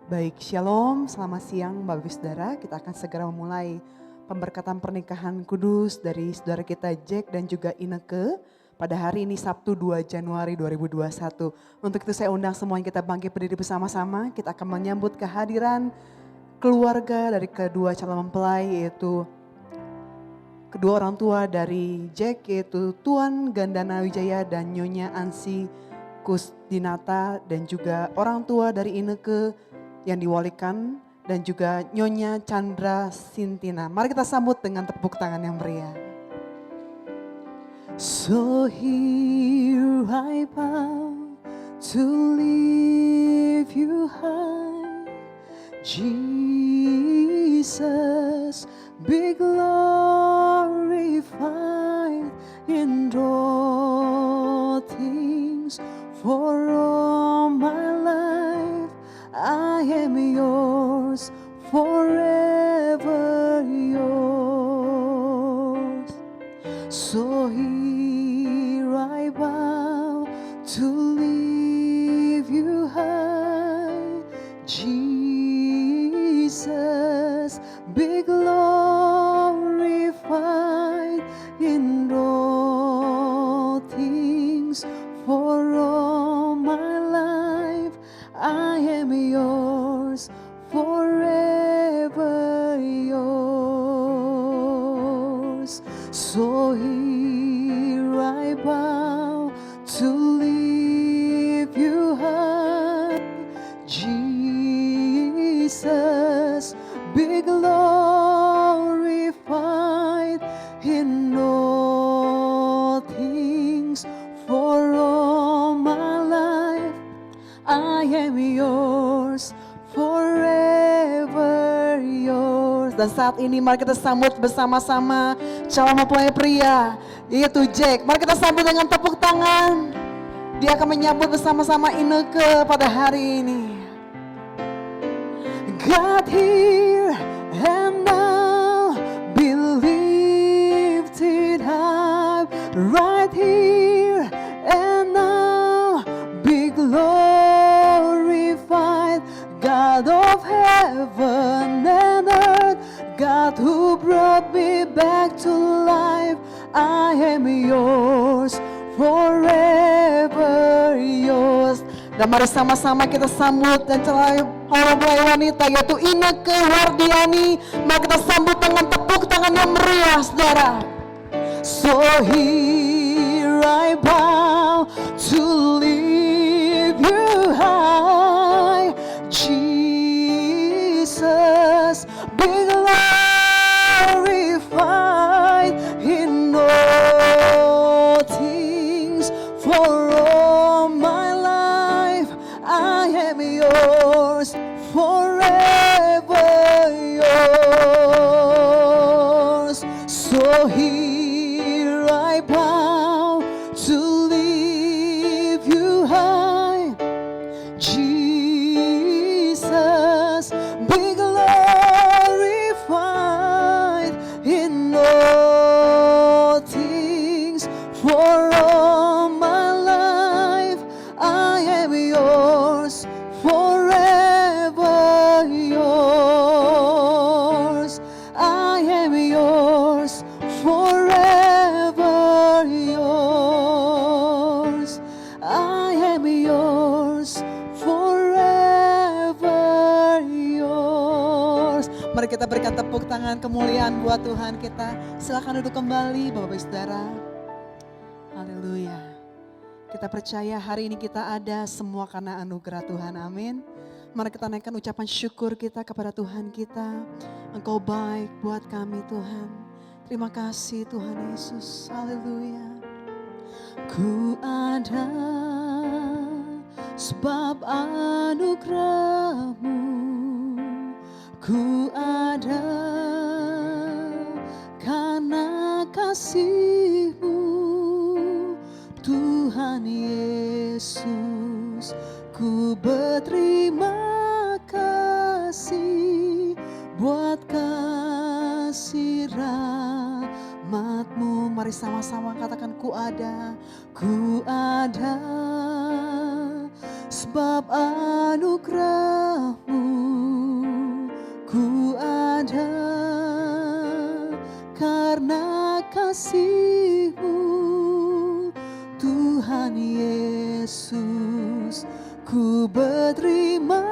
Baik, Shalom, selamat siang Bapak Ibu Saudara. Kita akan segera memulai pemberkatan pernikahan kudus dari saudara kita Jack dan juga Ineke pada hari ini Sabtu 2 Januari 2021. Untuk itu saya undang semuanya kita bangkit berdiri bersama-sama. Kita akan menyambut kehadiran keluarga dari kedua calon mempelai, yaitu kedua orang tua dari Jack, yaitu Tuan Gandana Wijaya dan Nyonya Ansi Kusdinata, dan juga orang tua dari Ineke yang diwalikan dan juga Nyonya Chandra Sintina. Mari kita sambut dengan tepuk tangan yang meriah. So here I bow to lift you high, Jesus, be glorified in all things. For all my life I am yours, forever yours. So here I bow to lift you high, Jesus, be glorified in all things. For all my life I am yours, forever yours. So here I bow to lift you high, Jesus, be glorified in all things. For all my life I am yours, forever yours. Dan saat ini mari kita sambut bersama-sama calon mempelai pria, yaitu Jack. Mari kita sambut dengan tepuk tangan. Dia akan menyambut bersama-sama Ineke pada hari ini. God here and now be lifted high, right here and now be glorified, God of heaven and earth, God who brought me back to life. I am yours, forever yours. Dan mari sama-sama kita sambut dan calon mempelai wanita, yaitu Ineke Wardiani. Mari kita sambut dengan tepuk tangan yang meriah, saudara. So here I bow to lift you high, Jesus, be glorified in all things. For all my life I am yours, forever yours. So here I bow to lift you high, Jesus, be glorified in all things. For all my life I am yours, forever yours. I am yours, forever yours. I am yours, forever yours. Mari kita berikan tepuk tangan kemuliaan buat Tuhan kita. Silakan duduk kembali Bapak Ibu Saudara. Haleluya. Kita percaya hari ini kita ada semua karena anugerah Tuhan, amin. Mari kita naikkan ucapan syukur kita kepada Tuhan kita. Engkau baik buat kami Tuhan. Terima kasih Tuhan Yesus, haleluya. Ku ada sebab anugerah-Mu, ku ada karena kasih-Mu, Tuhan Yesus. Ku berterima kasih buat kasih rahmat-Mu. Mari sama-sama katakan ku ada sebab anugerah-Mu, karena kasih-Mu, Tuhan Yesus, ku berterima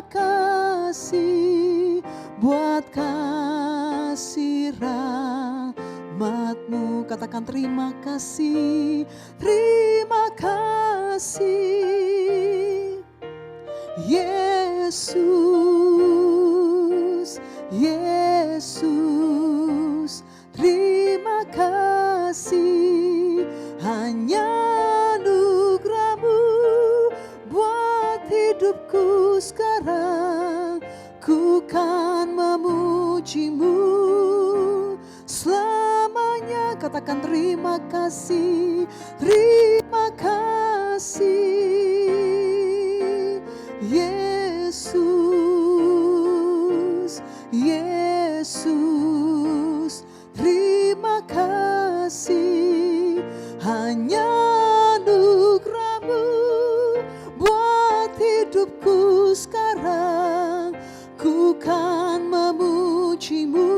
kasih buat kasih rahmat-Mu. Katakan terima kasih, terima kasih Yesus, Yesus, terima kasih. Hanya anugerah-Mu buat hidupku sekarang. Ku kan memuji-Mu selamanya. Katakan terima kasih, terima kasih Yesus, Yesus, terima kasih. Hanya anugerah-Mu buat hidupku sekarang. Ku kan memuji-Mu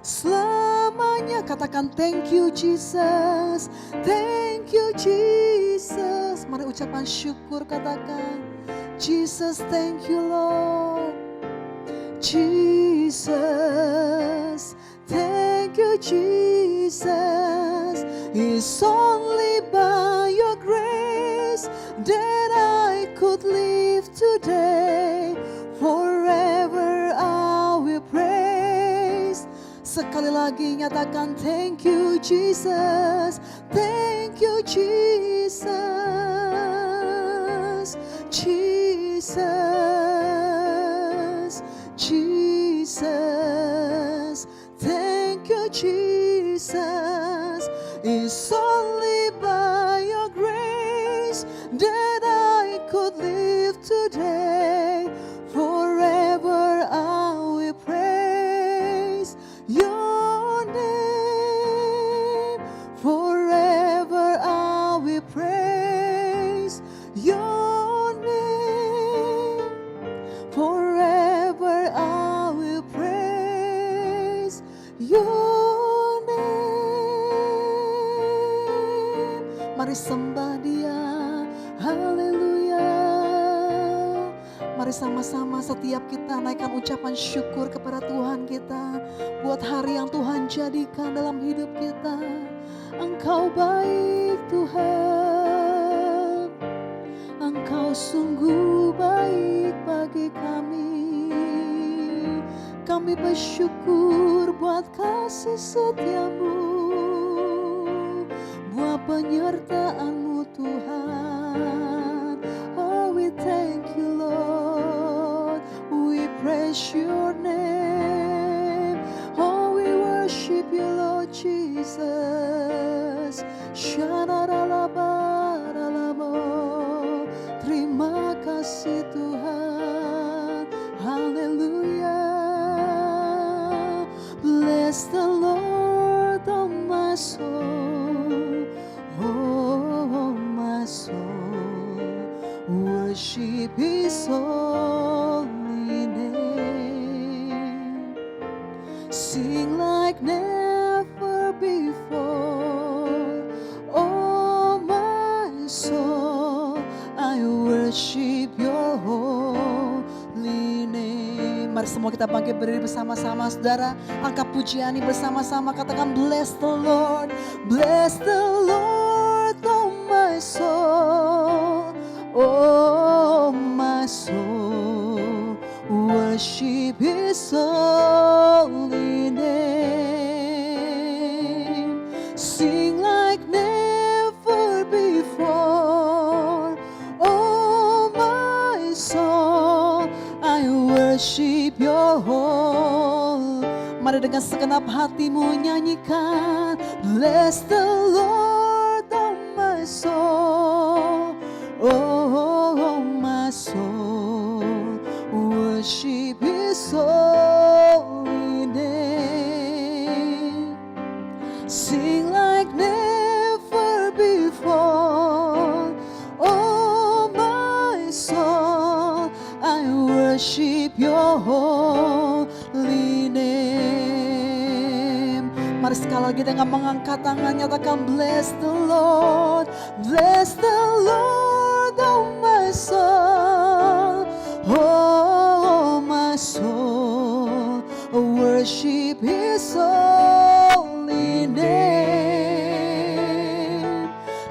selamanya. Katakan thank you Jesus, thank you Jesus. Mari ucapan syukur, katakan Jesus, thank you Lord. Jesus, thank you Jesus. It's only by your grace that I could live today. Forever I will praise. Sekali lagi nyatakan thank you Jesus, thank you Jesus, Jesus, Jesus, thank you Jesus. It's only by your grace that I could live today. Forever I will praise your name. Forever I will praise your name. Forever I will praise your name. Mari sembah Dia, haleluya. Mari sama-sama setiap kita naikkan ucapan syukur kepada Tuhan kita buat hari yang Tuhan jadikan dalam hidup kita. Engkau baik Tuhan, Engkau sungguh baik bagi kami. Kami bersyukur buat kasih setia-Mu, buat penyertaan-Mu Tuhan. Oh, we thank you Lord, we praise your name. Oh, we worship you Lord Jesus. Shanaralabaralamo. Terima kasih Tuhan, haleluya. Bless the Lord, oh my soul, oh my soul, worship His holy name. Sing like never before, oh my soul, I worship your holy name. Mari semua kita bangkit berdiri bersama-sama, saudara. Angkat pujian ini bersama-sama, katakan bless the Lord, oh my soul, oh my soul, worship His holy name. Sing like never before, oh my soul, I worship your whole. Mari dengan segenap hatimu nyanyikan, bless the Lord, oh my soul, oh my soul, worship His holy name. Sing like never before, oh my soul, I worship your holy name. Mari sekali lagi dengan mengangkat tangan nyatakan bless the Lord, oh my soul, oh my soul, worship His holy name.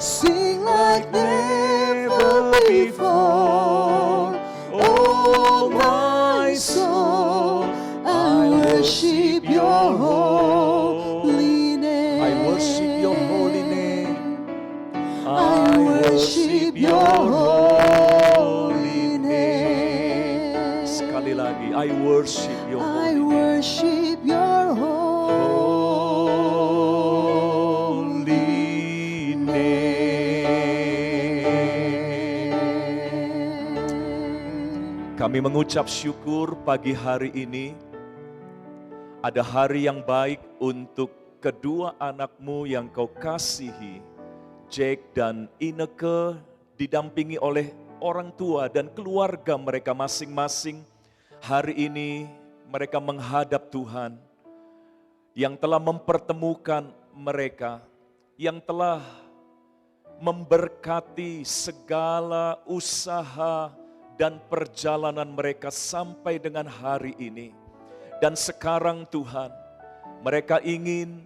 Sing like never before, oh my soul, I worship Your holy name. I worship Your holy name. I worship Your holy name. Sekali lagi, I worship Your I holy name. worship Your Holy name. Kami mengucap syukur pagi hari ini. Ada hari yang baik untuk kedua anakmu yang kau kasihi, Jack dan Ineke, didampingi oleh orang tua dan keluarga mereka masing-masing. Hari ini mereka menghadap Tuhan yang telah mempertemukan mereka, yang telah memberkati segala usaha dan perjalanan mereka sampai dengan hari ini. Dan sekarang Tuhan, mereka ingin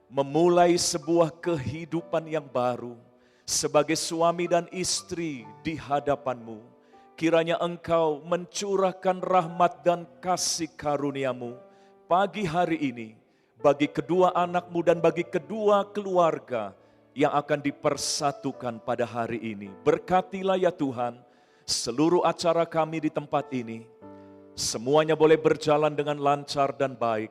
memulai sebuah kehidupan yang baru sebagai suami dan istri di hadapan-Mu. Kiranya Engkau mencurahkan rahmat dan kasih karunia-Mu pagi hari ini bagi kedua anak-Mu dan bagi kedua keluarga yang akan dipersatukan pada hari ini. Berkatilah ya Tuhan seluruh acara kami di tempat ini. Semuanya boleh berjalan dengan lancar dan baik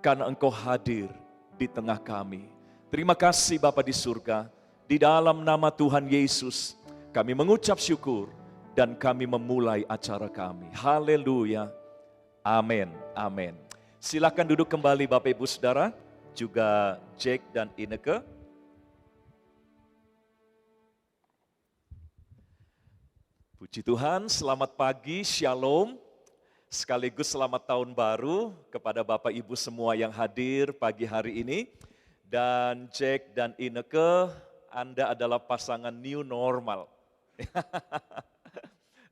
karena Engkau hadir di tengah kami. Terima kasih Bapa di surga. Di dalam nama Tuhan Yesus kami mengucap syukur dan kami memulai acara kami. Haleluya. Amin. Amin. Silakan duduk kembali Bapak Ibu Saudara, juga Jack dan Ineke. Puji Tuhan, selamat pagi, shalom. Sekaligus selamat tahun baru kepada Bapak Ibu semua yang hadir pagi hari ini. Dan Jack dan Ineke, Anda adalah pasangan new normal.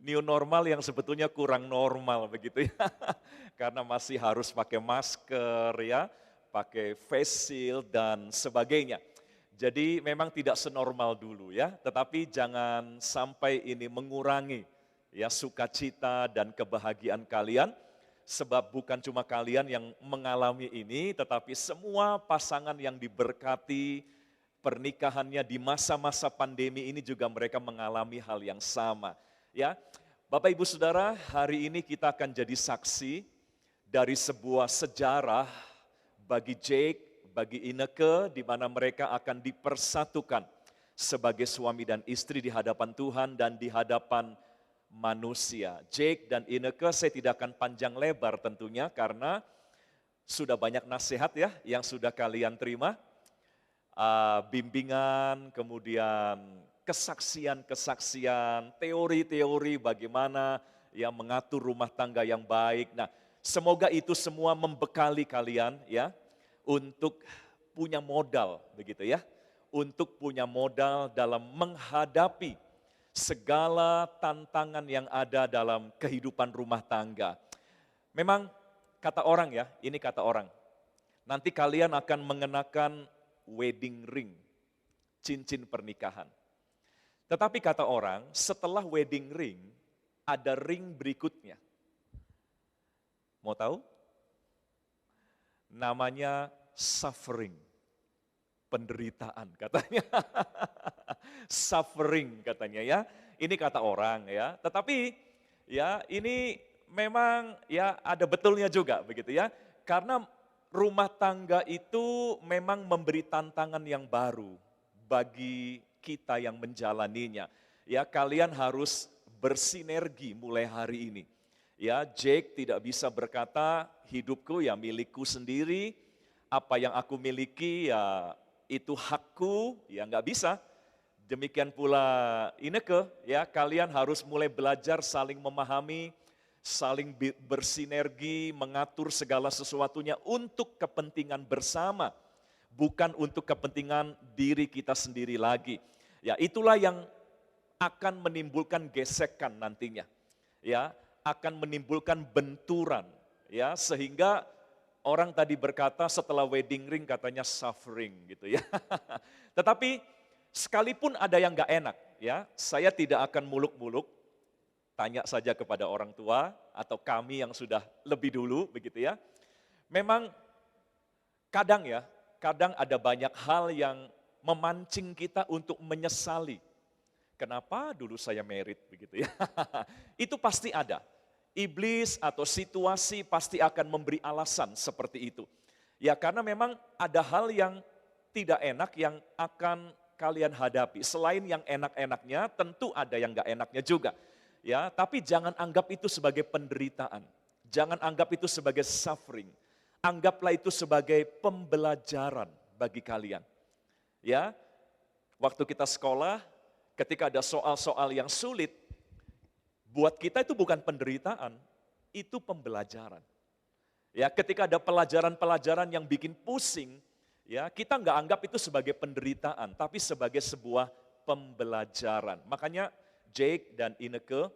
New normal yang sebetulnya kurang normal begitu ya. Karena masih harus pakai masker ya, pakai face shield dan sebagainya. Jadi memang tidak senormal dulu ya, tetapi jangan sampai ini mengurangi ya sukacita dan kebahagiaan kalian, sebab bukan cuma kalian yang mengalami ini, tetapi semua pasangan yang diberkati pernikahannya di masa-masa pandemi ini juga mereka mengalami hal yang sama. Ya, Bapak Ibu Saudara, hari ini kita akan jadi saksi dari sebuah sejarah bagi Jake, bagi Ineke, di mana mereka akan dipersatukan sebagai suami dan istri di hadapan Tuhan dan di hadapan manusia. Jake dan Ineke, saya tidak akan panjang lebar tentunya karena sudah banyak nasihat ya yang sudah kalian terima, bimbingan, kemudian kesaksian-kesaksian, teori-teori bagaimana ya mengatur rumah tangga yang baik. Nah, semoga itu semua membekali kalian ya untuk punya modal begitu ya, untuk punya modal dalam menghadapi segala tantangan yang ada dalam kehidupan rumah tangga. Memang kata orang ya, ini kata orang, nanti kalian akan mengenakan wedding ring, cincin pernikahan. Tetapi kata orang, setelah wedding ring, ada ring berikutnya. Mau tahu? Namanya suffering, penderitaan katanya. Suffering katanya ya, ini kata orang ya. Tetapi ya ini memang ya ada betulnya juga begitu ya. Karena rumah tangga itu memang memberi tantangan yang baru bagi kita yang menjalaninya. Ya, kalian harus bersinergi mulai hari ini. Ya, Jake tidak bisa berkata hidupku ya milikku sendiri, apa yang aku miliki ya itu hakku, ya nggak bisa. Demikian pula Ineke, ya kalian harus mulai belajar saling memahami, saling bersinergi, mengatur segala sesuatunya untuk kepentingan bersama. bukan untuk kepentingan diri kita sendiri lagi. Ya, itulah yang akan menimbulkan gesekan nantinya. Ya, akan menimbulkan benturan, ya, sehingga orang tadi berkata setelah wedding ring katanya suffering gitu ya. Tetapi sekalipun ada yang gak enak, ya, saya tidak akan muluk-muluk. Tanya saja kepada orang tua atau kami yang sudah lebih dulu begitu ya. Memang kadang ya, kadang ada banyak hal yang memancing kita untuk menyesali. Kenapa dulu saya married begitu ya. Itu pasti ada. Iblis atau situasi pasti akan memberi alasan seperti itu. Ya karena memang ada hal yang tidak enak yang akan kalian hadapi. Selain yang enak-enaknya tentu ada yang gak enaknya juga. Ya, tapi jangan anggap itu sebagai penderitaan. Jangan anggap itu sebagai suffering. Anggaplah itu sebagai pembelajaran bagi kalian. Ya, waktu kita sekolah, ketika ada soal-soal yang sulit, buat kita itu bukan penderitaan, itu pembelajaran. Ya, ketika ada pelajaran-pelajaran yang bikin pusing, ya kita nggak anggap itu sebagai penderitaan, tapi sebagai sebuah pembelajaran. Makanya Jake dan Ineke,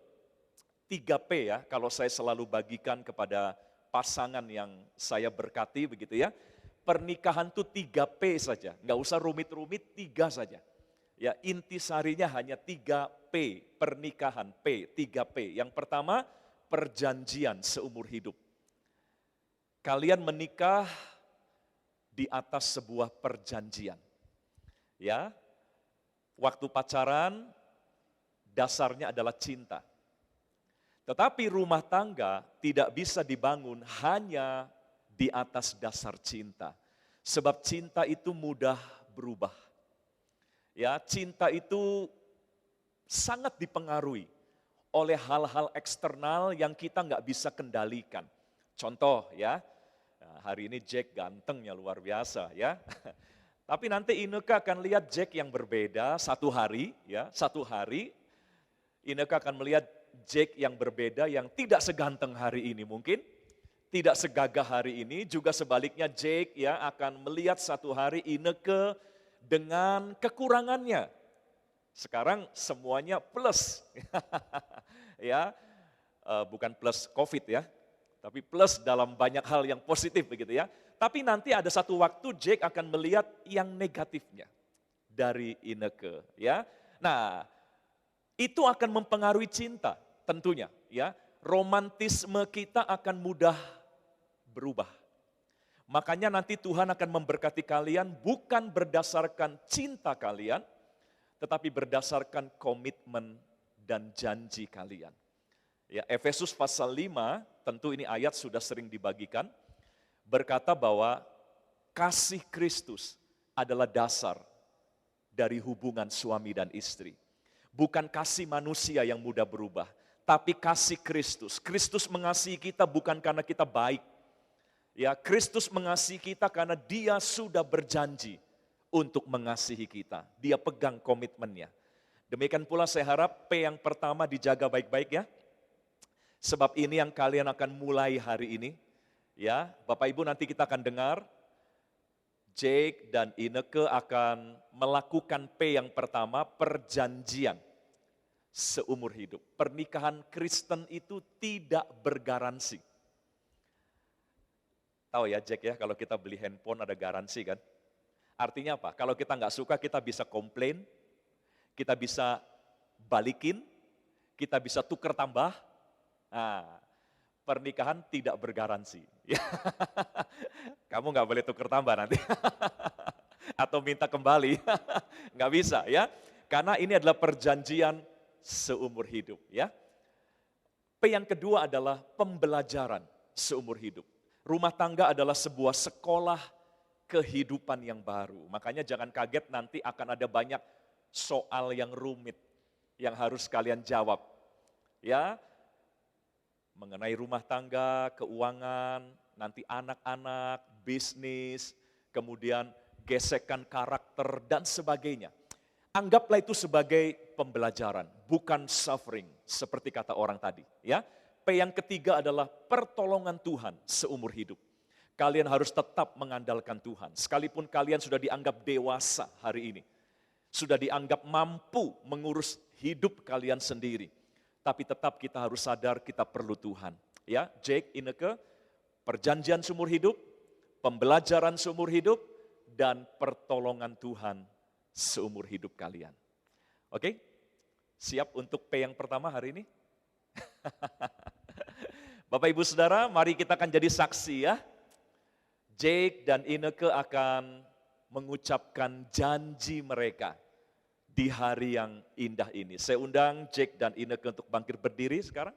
3P ya, kalau saya selalu bagikan kepada pasangan yang saya berkati begitu ya. Pernikahan tuh 3P saja, nggak usah rumit-rumit, 3 saja. Ya intisarinya hanya 3P, pernikahan, P, 3P. Yang pertama, perjanjian seumur hidup. Kalian menikah di atas sebuah perjanjian. Ya, waktu pacaran, dasarnya adalah cinta. Tetapi rumah tangga tidak bisa dibangun hanya di atas dasar cinta. Sebab cinta itu mudah berubah. Ya, cinta itu sangat dipengaruhi oleh hal-hal eksternal yang kita nggak bisa kendalikan. Contoh ya, hari ini Jack gantengnya luar biasa ya. Tapi nanti Ineke akan lihat Jack yang berbeda satu hari ya, satu hari Ineke akan melihat Jack yang berbeda yang tidak seganteng hari ini mungkin, tidak segagah hari ini, juga sebaliknya Jack ya akan melihat satu hari Ineke dengan kekurangannya. Sekarang semuanya plus. Ya, bukan plus COVID ya, tapi plus dalam banyak hal yang positif begitu ya. Tapi nanti ada satu waktu Jake akan melihat yang negatifnya dari Ineke ya. Nah, itu akan mempengaruhi cinta tentunya ya. Romantisme kita akan mudah berubah. Makanya nanti Tuhan akan memberkati kalian bukan berdasarkan cinta kalian, tetapi berdasarkan komitmen dan janji kalian. Ya, Efesus pasal 5, tentu ini ayat sudah sering dibagikan, berkata bahwa kasih Kristus adalah dasar dari hubungan suami dan istri. Bukan kasih manusia yang mudah berubah, tapi kasih Kristus. Kristus mengasihi kita bukan karena kita baik. Ya, Kristus mengasihi kita karena Dia sudah berjanji untuk mengasihi kita. Dia pegang komitmennya. Demikian pula saya harap P yang pertama dijaga baik-baik ya. Sebab ini yang kalian akan mulai hari ini. Ya, Bapak Ibu nanti kita akan dengar Jake dan Ineke akan melakukan P yang pertama, perjanjian seumur hidup. Pernikahan Kristen itu tidak bergaransi. Tahu ya Jack ya, kalau kita beli handphone ada garansi kan. Artinya apa? Kalau kita nggak suka kita bisa komplain, kita bisa balikin, kita bisa tuker tambah. Nah, pernikahan tidak bergaransi. Kamu nggak boleh tuker tambah nanti. Atau minta kembali. Nggak bisa ya. Karena ini adalah perjanjian seumur hidup ya. P yang kedua adalah pembelajaran seumur hidup. Rumah tangga adalah sebuah sekolah kehidupan yang baru. Makanya jangan kaget nanti akan ada banyak soal yang rumit yang harus kalian jawab. Ya, mengenai rumah tangga, keuangan, nanti anak-anak, bisnis, kemudian gesekan karakter dan sebagainya. Anggaplah itu sebagai pembelajaran, bukan suffering seperti kata orang tadi, ya. P yang ketiga adalah pertolongan Tuhan seumur hidup. Kalian harus tetap mengandalkan Tuhan. Sekalipun kalian sudah dianggap dewasa hari ini. Sudah dianggap mampu mengurus hidup kalian sendiri. Tapi tetap kita harus sadar kita perlu Tuhan. Ya, Jake, Ineke, perjanjian seumur hidup, pembelajaran seumur hidup, dan pertolongan Tuhan seumur hidup kalian. Oke? Siap untuk P yang pertama hari ini? Bapak Ibu Saudara, mari kita akan jadi saksi ya. Jake dan Ineke akan mengucapkan janji mereka di hari yang indah ini. Saya undang Jake dan Ineke untuk bangkit berdiri sekarang.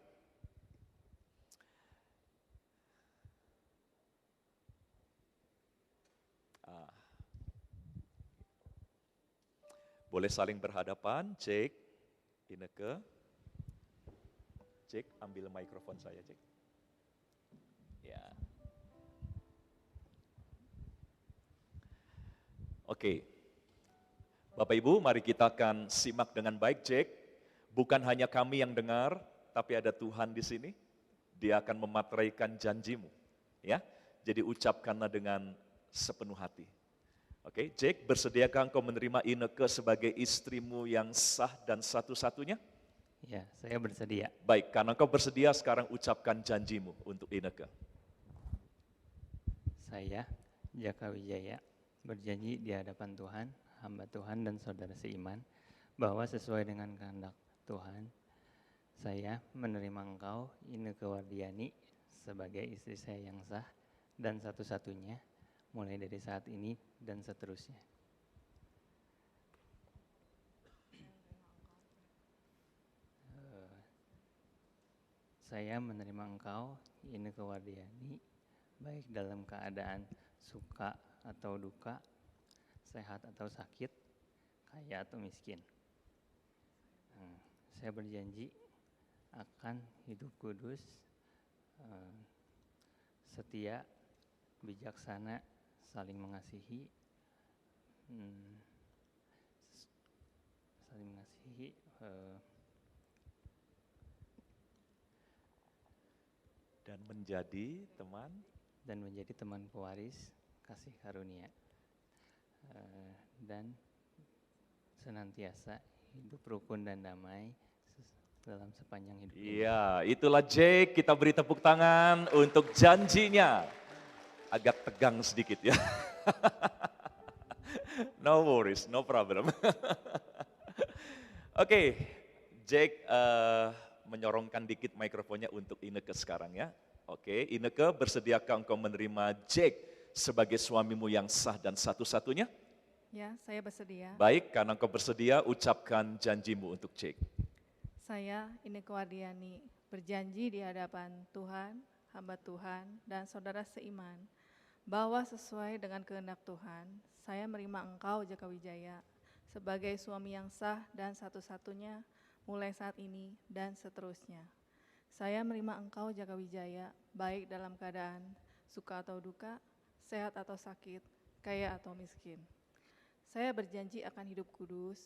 Boleh saling berhadapan, Jake, Ineke. Jake, ambil mikrofon saya, Jake. Ya. Oke, Bapak Ibu, mari kita akan simak dengan baik, Jake. Bukan hanya kami yang dengar, tapi ada Tuhan di sini. Dia akan memateraikan janjimu, ya. Jadi ucapkanlah dengan sepenuh hati. Oke, Jake, bersediakah engkau menerima Ineke sebagai istrimu yang sah dan satu-satunya? Ya, saya bersedia. Baik, karena engkau bersedia, sekarang ucapkan janjimu untuk Ineke. Saya, Jaka Wijaya, berjanji di hadapan Tuhan, hamba Tuhan dan saudara seiman, bahwa sesuai dengan kehendak Tuhan, saya menerima engkau, Ineke Wardiani, sebagai istri saya yang sah dan satu-satunya, mulai dari saat ini dan seterusnya. Saya menerima engkau, Ineke Wardiani, baik dalam keadaan suka atau duka, sehat atau sakit, kaya atau miskin. Saya berjanji akan hidup kudus, setia, bijaksana, saling mengasihi, Dan menjadi teman. Dan menjadi teman pewaris kasih karunia. Dan senantiasa hidup rukun dan damai dalam sepanjang hidup ini. Iya, itulah Jake, kita beri tepuk tangan untuk janjinya. Agak tegang sedikit ya. No worries, no problem. Oke, Jake menyorongkan dikit mikrofonnya untuk Ineke sekarang ya. Oke, Ineke, bersediakah engkau menerima Jake sebagai suamimu yang sah dan satu-satunya? Ya, saya bersedia. Baik, karena engkau bersedia, ucapkan janjimu untuk Jake. Saya, Ineke Wardiani, berjanji di hadapan Tuhan, hamba Tuhan, dan saudara seiman, bahwa sesuai dengan kehendak Tuhan, saya menerima engkau, Jaka Wijaya, sebagai suami yang sah dan satu-satunya, mulai saat ini dan seterusnya. Saya menerima engkau, Jaka Wijaya, baik dalam keadaan suka atau duka, sehat atau sakit, kaya atau miskin. Saya berjanji akan hidup kudus,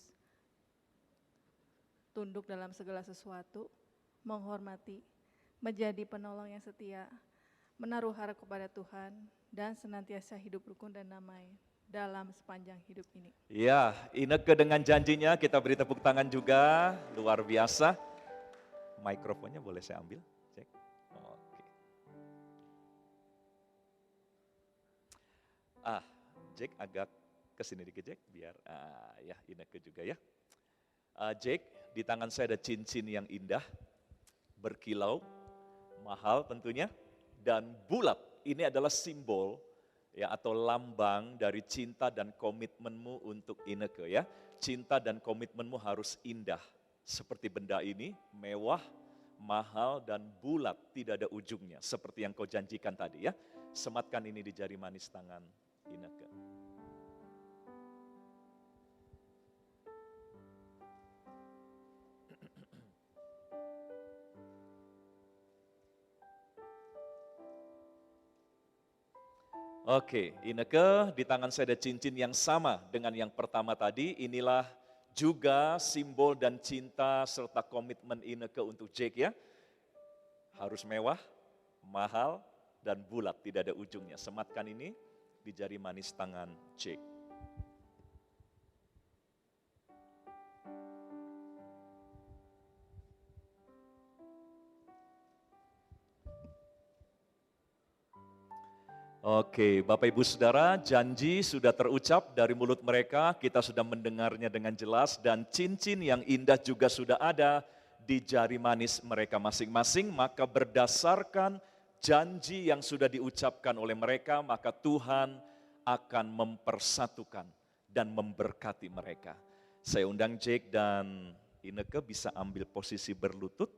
tunduk dalam segala sesuatu, menghormati, menjadi penolong yang setia, menaruh harap kepada Tuhan, dan senantiasa hidup rukun dan damai dalam sepanjang hidup ini. Ya, Ineke dengan janjinya, kita beri tepuk tangan juga, luar biasa. Mikrofonnya boleh saya ambil, cek. Oke. Jake agak kesini dikit Jake, biar ya Ineke juga ya. Jake, di tangan saya ada cincin yang indah, berkilau, mahal tentunya, dan bulat. Ini adalah simbol ya atau lambang dari cinta dan komitmenmu untuk Ineke ya. Cinta dan komitmenmu harus indah. Seperti benda ini, mewah, mahal, dan bulat, tidak ada ujungnya. Seperti yang kau janjikan tadi ya. Sematkan ini di jari manis tangan Ineke. Oke, Ineke, di tangan saya ada cincin yang sama dengan yang pertama tadi. Inilah juga simbol dan cinta serta komitmen Ineke untuk Jake ya. Harus mewah, mahal, dan bulat, tidak ada ujungnya. Sematkan ini di jari manis tangan Jake. Oke, Bapak Ibu Saudara, janji sudah terucap dari mulut mereka, kita sudah mendengarnya dengan jelas, dan cincin yang indah juga sudah ada di jari manis mereka masing-masing. Maka berdasarkan janji yang sudah diucapkan oleh mereka, maka Tuhan akan mempersatukan dan memberkati mereka. Saya undang Jake dan Ineke bisa ambil posisi berlutut.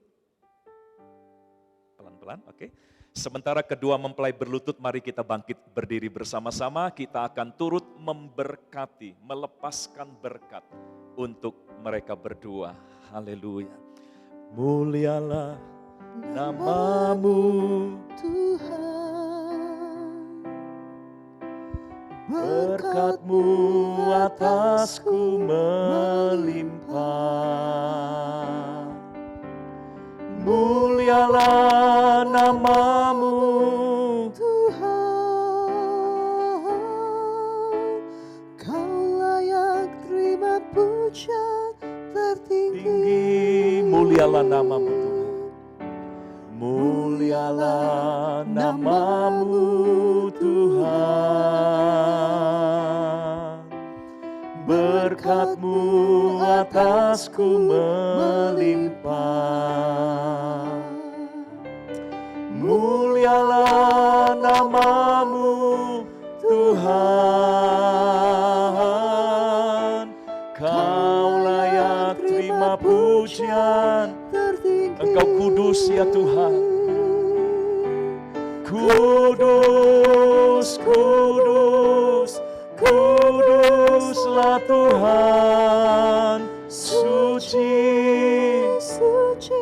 Pelan-pelan, oke. Sementara kedua mempelai berlutut, mari kita bangkit berdiri bersama-sama. Kita akan turut memberkati, melepaskan berkat untuk mereka berdua. Haleluya. Mulialah namamu Tuhan, berkat-Mu atasku melimpah. Mulialah namamu Tuhan, Kau layak terima pujian tertinggi. tinggi. Mulialah namamu Tuhan. Mulialah namamu Tuhan. Berkat-Mu atasku melimpah. Mulialah namamu Tuhan. Kau layak terima pujian. Engkau kudus ya Tuhan. Kudus, kudus, kuduslah Tuhan. Suci, Suci,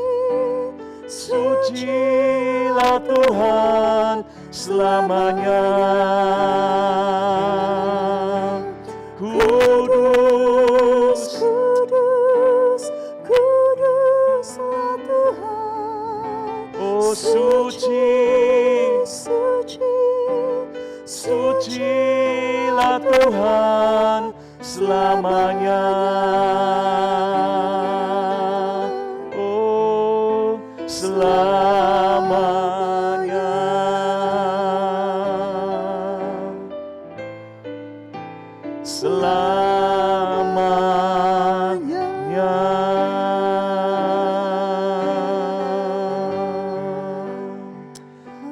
sucilah Tuhan selamanya. Kudus, kudus, kuduslah Tuhan. oh suci, Suci, sucilah Tuhan selamanya. Oh, selamanya. Selamanya.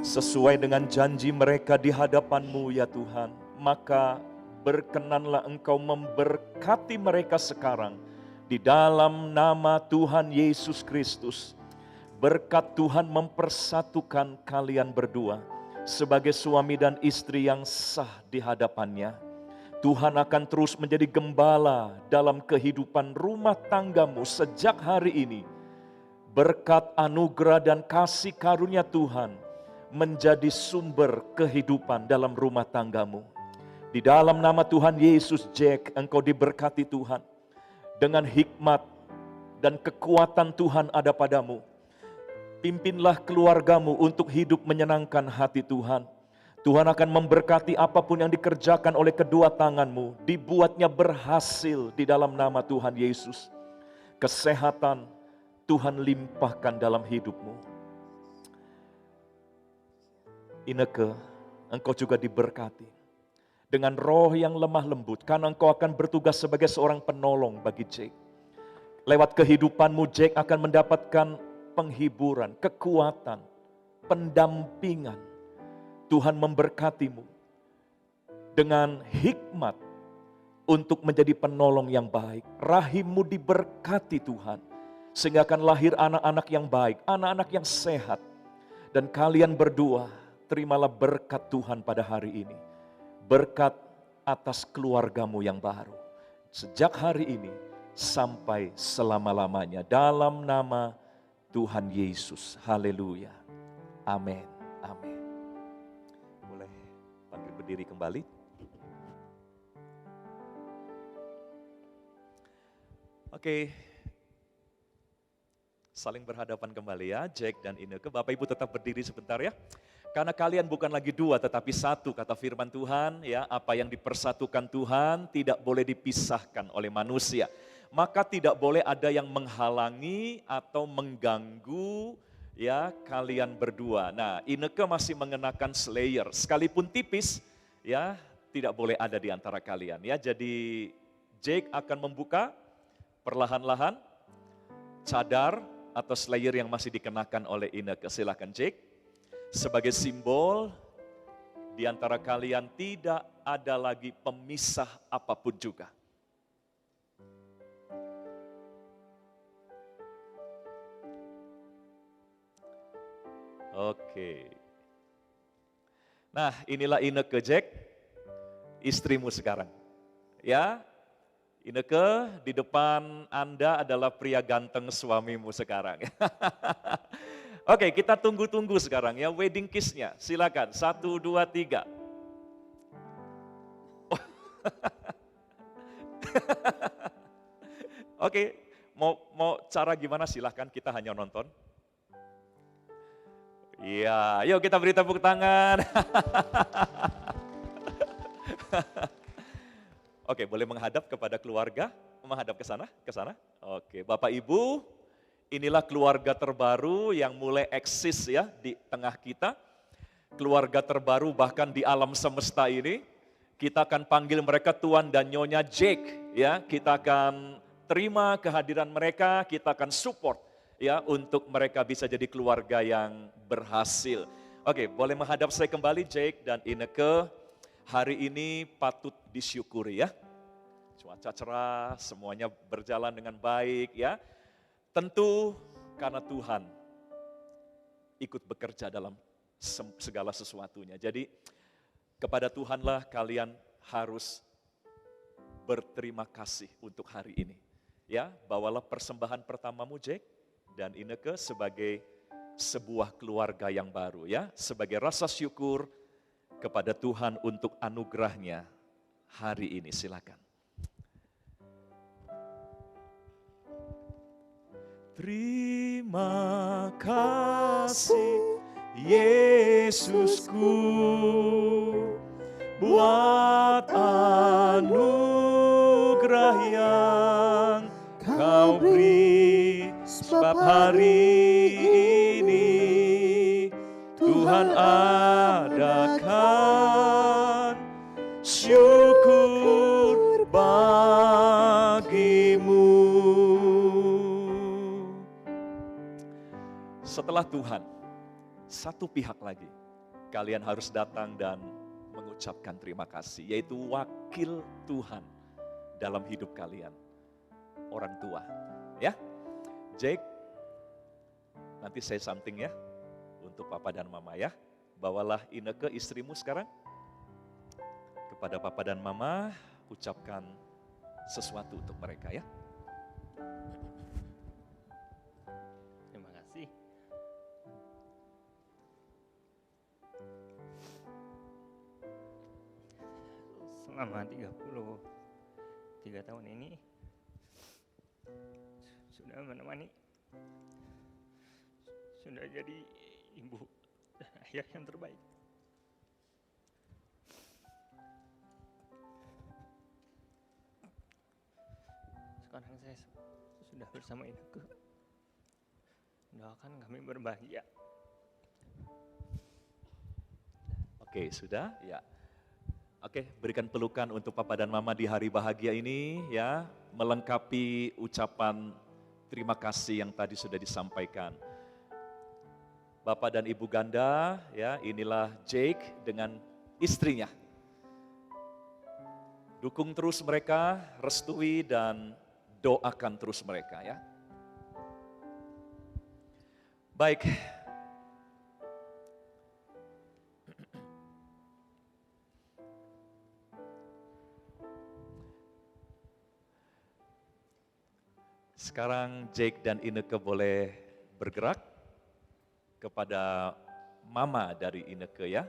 Sesuai dengan janji mereka di hadapan-Mu ya Tuhan, maka berkenanlah Engkau memberkati mereka sekarang di dalam nama Tuhan Yesus Kristus. Berkat Tuhan mempersatukan kalian berdua sebagai suami dan istri yang sah di hadapannya. Tuhan akan terus menjadi gembala dalam kehidupan rumah tanggamu sejak hari ini. Berkat anugerah dan kasih karunia Tuhan menjadi sumber kehidupan dalam rumah tanggamu. Di dalam nama Tuhan Yesus, Jack, engkau diberkati Tuhan. Dengan hikmat dan kekuatan Tuhan ada padamu. Pimpinlah keluargamu untuk hidup menyenangkan hati Tuhan. Tuhan akan memberkati apapun yang dikerjakan oleh kedua tanganmu. Dibuatnya berhasil di dalam nama Tuhan Yesus. Kesehatan Tuhan limpahkan dalam hidupmu. Ineke, engkau juga diberkati dengan roh yang lemah lembut, karena engkau akan bertugas sebagai seorang penolong bagi Jake. Lewat kehidupanmu, Jake akan mendapatkan penghiburan, kekuatan, pendampingan. Tuhan memberkatimu dengan hikmat untuk menjadi penolong yang baik. Rahimmu diberkati Tuhan, sehingga akan lahir anak-anak yang baik, anak-anak yang sehat. Dan kalian berdua, terimalah berkat Tuhan pada hari ini. Berkat atas keluargamu yang baru. Sejak hari ini sampai selama-lamanya. Dalam nama Tuhan Yesus. Haleluya. Amin. Amin. Boleh panggil berdiri kembali. Oke. Saling berhadapan kembali ya, Jack dan Ineke. Bapak Ibu tetap berdiri sebentar ya. Karena kalian bukan lagi dua tetapi satu, kata firman Tuhan, ya, apa yang dipersatukan Tuhan tidak boleh dipisahkan oleh manusia. Maka tidak boleh ada yang menghalangi atau mengganggu, ya, kalian berdua. Nah, Ineke masih mengenakan slayer, sekalipun tipis, ya, tidak boleh ada di antara kalian, ya. Jadi Jake akan membuka perlahan-lahan cadar atau slayer yang masih dikenakan oleh Ineke. Silakan Jake. Sebagai simbol di antara kalian tidak ada lagi pemisah apapun juga. Oke. Nah, inilah Ineke, Jack, istrimu sekarang. Ya, Ineke, di depan Anda adalah pria ganteng suamimu sekarang. Oke, kita tunggu-tunggu sekarang ya wedding kiss-nya. Silakan, 1, 2, 3. Oke, mau cara gimana silahkan, kita hanya nonton. Iya, yuk kita beri tepuk tangan. Oke, boleh menghadap kepada keluarga, menghadap ke sana, ke sana. Oke, Bapak Ibu, inilah keluarga terbaru yang mulai eksis ya di tengah kita. Keluarga terbaru bahkan di alam semesta ini. Kita akan panggil mereka Tuan dan Nyonya Jake ya. Kita akan terima kehadiran mereka, kita akan support ya untuk mereka bisa jadi keluarga yang berhasil. Oke, boleh menghadap saya kembali Jake dan Ineke. Hari ini patut disyukuri ya. Cuaca cerah, semuanya berjalan dengan baik ya. Tentu karena Tuhan ikut bekerja dalam segala sesuatunya. Jadi kepada Tuhanlah kalian harus berterima kasih untuk hari ini. Ya, bawalah persembahan pertamamu Jack dan Ineke sebagai sebuah keluarga yang baru ya. Sebagai rasa syukur kepada Tuhan untuk anugerahnya hari ini. Silakan. Terima kasih Yesusku buat anugerah yang Kau beri, sebab hari ini Tuhan adakan syukur bagimu. Setelah Tuhan, satu pihak lagi, kalian harus datang dan mengucapkan terima kasih, yaitu wakil Tuhan dalam hidup kalian, orang tua. Ya, Jake, nanti say something ya, untuk Papa dan Mama ya. Bawalah Ineke istrimu sekarang, kepada Papa dan Mama, ucapkan sesuatu untuk mereka ya. Terima kasih. Selama 33 tahun ini sudah menemani, sudah jadi ibu dan ayah yang terbaik. Sekarang saya sudah bersama Ineke. Doakan kami berbahagia. Oke, sudah ya. Oke, berikan pelukan untuk Papa dan Mama di hari bahagia ini ya, melengkapi ucapan terima kasih yang tadi sudah disampaikan. Bapak dan Ibu Ganda ya, inilah Jake dengan istrinya. Dukung terus mereka, restui dan doakan terus mereka ya. Baik. Sekarang Jake dan Ineke boleh bergerak kepada Mama dari Ineke ya.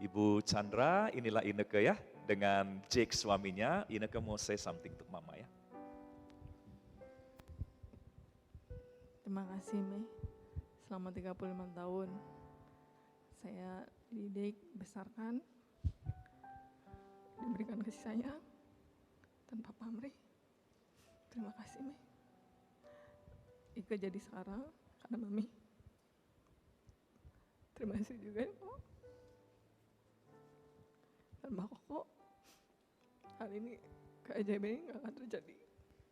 Ibu Chandra, inilah Ineke ya, dengan Jake suaminya. Ineke mau say something untuk Mama ya. Terima kasih, Mei. selama 35 tahun. Saya dididik, besarkan, diberikan kasih sayang tanpa pamrih. Terima kasih, Mi. Ika jadi sekarang karena Mami. Terima kasih juga ya, Kok. Tanpa Koko, hal ini, keajaiban ini gak akan terjadi.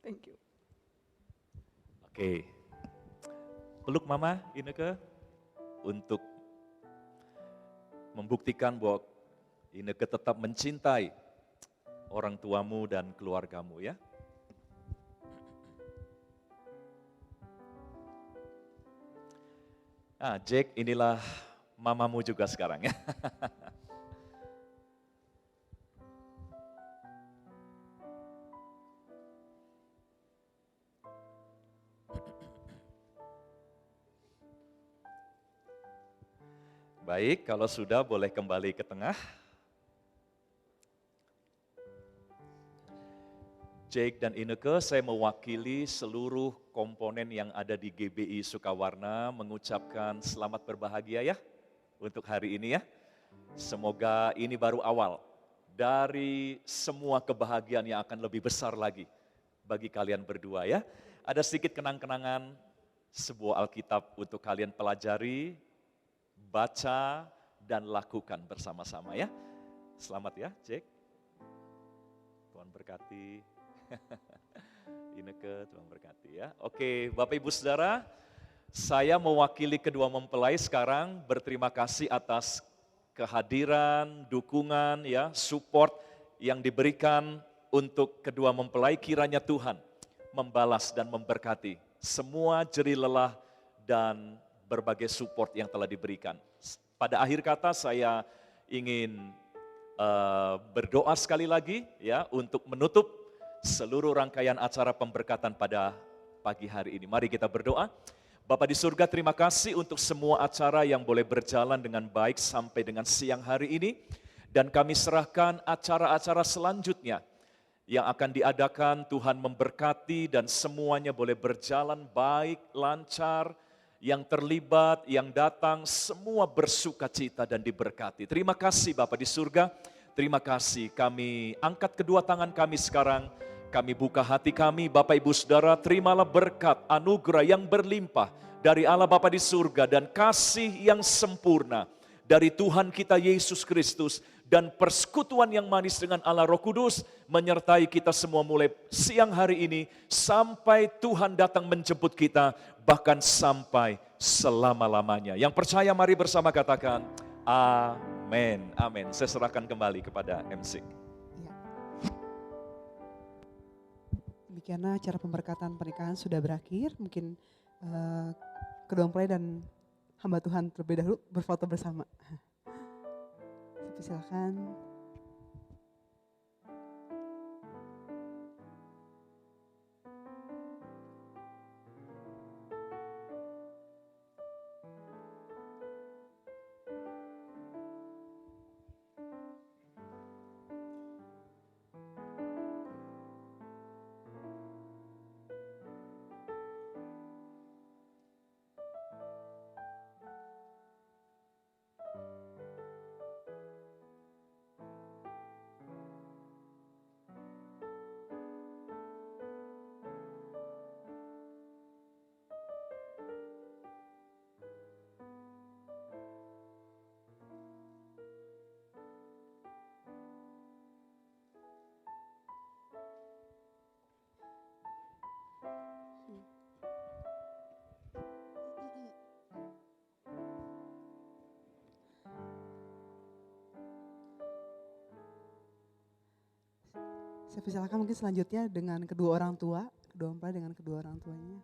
Thank you. Oke. Peluk Mama Ineke untuk membuktikan bahwa Ineke tetap mencintai orang tuamu dan keluargamu ya. Nah, Jack, inilah mamamu juga sekarang ya. Baik, kalau sudah boleh kembali ke tengah. Jake dan Ineke, saya mewakili seluruh komponen yang ada di GBI Sukawarna mengucapkan selamat berbahagia ya untuk hari ini ya. Semoga ini baru awal dari semua kebahagiaan yang akan lebih besar lagi bagi kalian berdua ya. Ada sedikit kenang-kenangan sebuah Alkitab untuk kalian pelajari, baca, dan lakukan bersama-sama ya. Selamat ya, Jake. Tuhan berkati. Ineke, Tuhan berkati ya. Oke, Bapak Ibu Saudara, saya mewakili kedua mempelai sekarang berterima kasih atas kehadiran, dukungan ya, support yang diberikan untuk kedua mempelai. Kiranya Tuhan membalas dan memberkati semua jerih lelah dan berbagai support yang telah diberikan. Pada akhir kata saya ingin berdoa sekali lagi ya untuk menutup seluruh rangkaian acara pemberkatan pada pagi hari ini. Mari kita berdoa. Bapa di surga, terima kasih untuk semua acara yang boleh berjalan dengan baik sampai dengan siang hari ini. Dan kami serahkan acara-acara selanjutnya yang akan diadakan. Tuhan memberkati dan semuanya boleh berjalan baik, lancar. Yang terlibat, yang datang, semua bersuka cita dan diberkati. Terima kasih Bapa di surga. Terima kasih, kami angkat kedua tangan kami sekarang. Kami buka hati kami, Bapak Ibu Saudara, terimalah berkat, anugerah yang berlimpah dari Allah Bapa di surga dan kasih yang sempurna dari Tuhan kita Yesus Kristus dan persekutuan yang manis dengan Allah Roh Kudus menyertai kita semua mulai siang hari ini sampai Tuhan datang menjemput kita, bahkan sampai selama-lamanya. Yang percaya mari bersama katakan, amin, amin. Saya serahkan kembali kepada MC. Demikianlah acara pemberkatan pernikahan sudah berakhir. Mungkin kedua mempelai dan hamba Tuhan terlebih dahulu berfoto bersama. Silakan. Saya persilakan mungkin selanjutnya dengan kedua orang tua, kedua mempelai dengan kedua orang tuanya.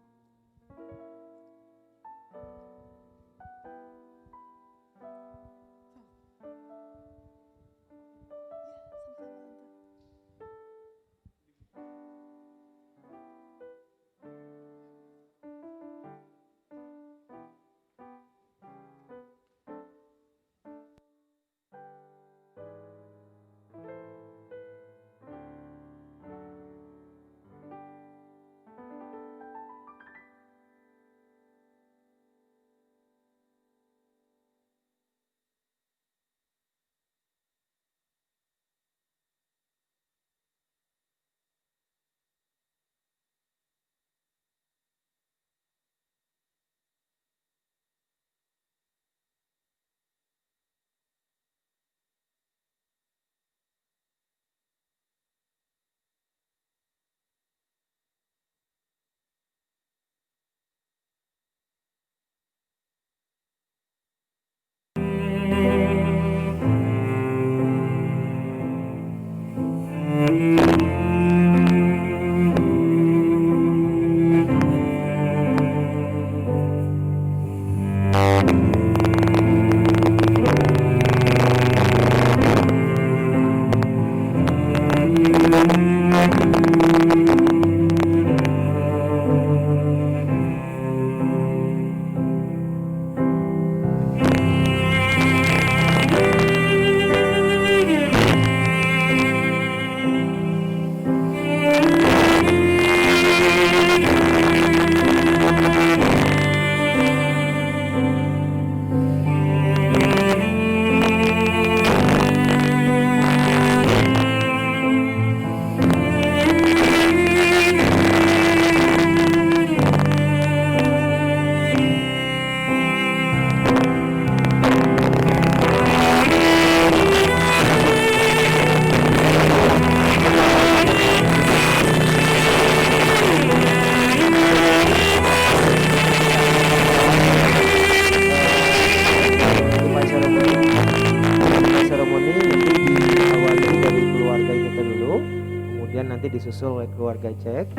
disusul oleh keluarga Jack.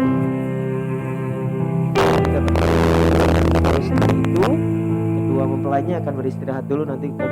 Terus setelah itu kedua mempelainya akan beristirahat dulu nanti untuk